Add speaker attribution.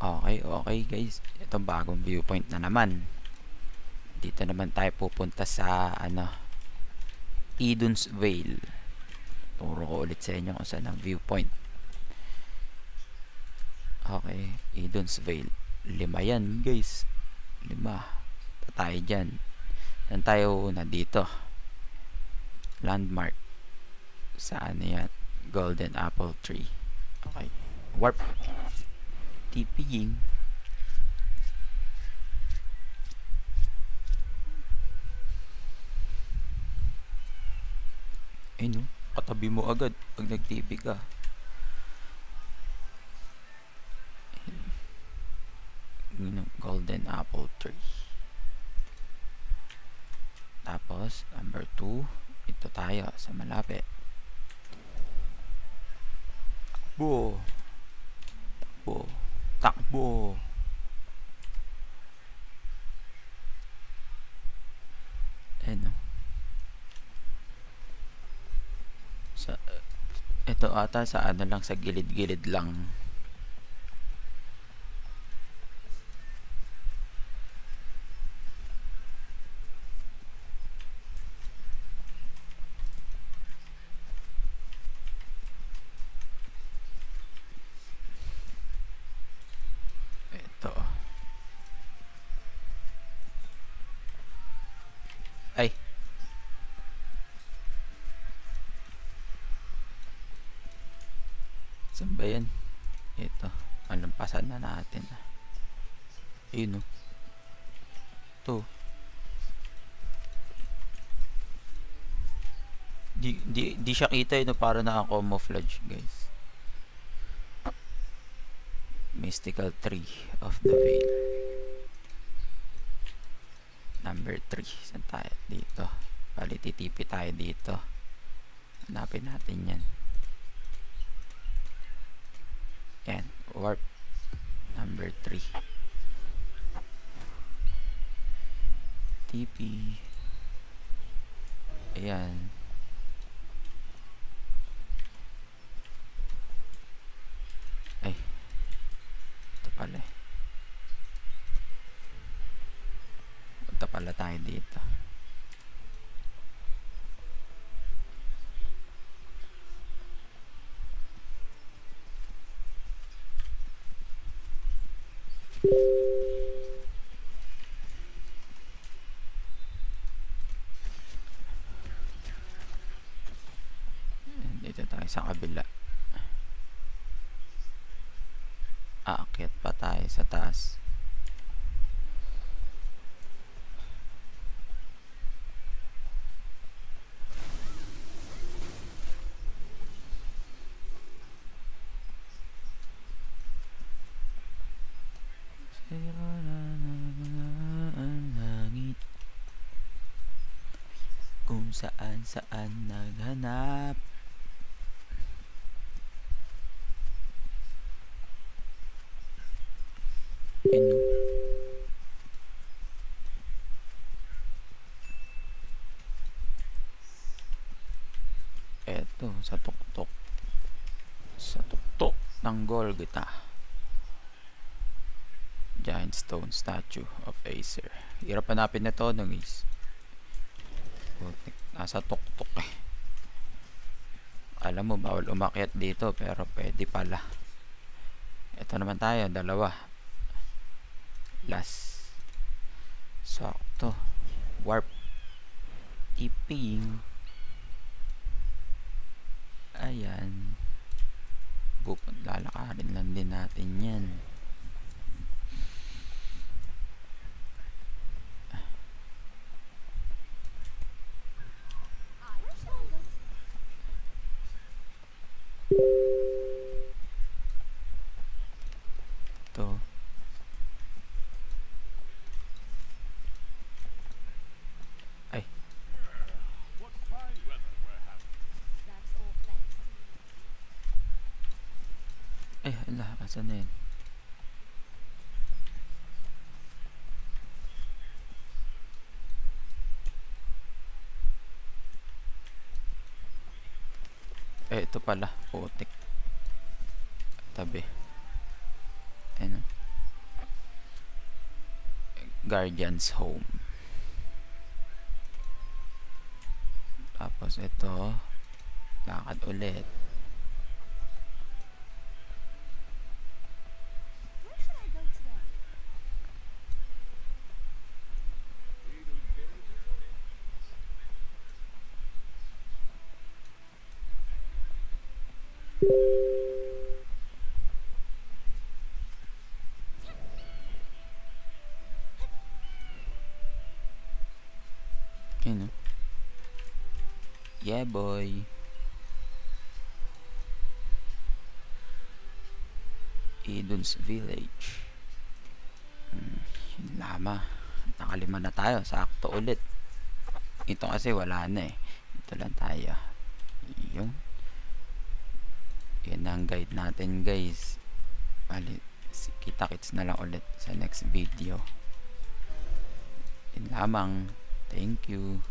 Speaker 1: Okay guys. Ito bagong viewpoint na naman. Dito naman tayo pupunta sa Eden's Vale. Turo ko ulit sa inyo kung saan ang viewpoint. Okay, Eden's Vale. 5 yan guys. 5. Tayo dyan. Saan tayo una? Dito. Landmark. Saan yan? Golden Apple Tree. Okay. Warp. TPing. Ayun, katabi mo agad pag nag-TP ka. Golden Apple Tree. Tapos, number 2, ito tayo sa malapit. Takbo! Takbo! Takbo! Ayan o. Ito ata sa lang, sa gilid-gilid lang. Ito. Ay. Saan ba yan? Ito. Malampasan na natin. Ayun o. Ito. Di siya kita yun, para naka-camouflage guys. Mystical Tree of the Veil. Number 3. Saan tayo? Dito. Bali titipi tayo dito. Hanapin natin yan. Yan. Warp. Number 3. TP. Ayan. Ay. Ito pala eh. Punta pala tayo dito. Dito tayo sa kabila. Aakyat pa tayo sa taas. Kung saan naghanap. Eto, sa tuktok. Sa tuktok ng Golgotha. Giant stone statue of Acer. Hirap hanapin na to, no guys. Nasa tuktok eh. Alam mo, bawal umakyat dito, pero pwede pala. Ito naman tayo, 2. Last. Sakto. Warp. Iping. Ayan. Lalakarin lang din natin yan. Ito. Ay. Ay, ala, asan na yun? Ito pala, putik. Tabi. Ayan. Guardian's Home. Tapos ito, lakad ulit. Yun, no? Yeah, boy. Idun's Village. Yun lama. Nakalima na tayo. Sakto ulit. Ito kasi wala na eh. Ito lang tayo. Yun. Yan ang guide natin, guys. Kita-kits na lang ulit sa next video. Yun lamang. Thank you.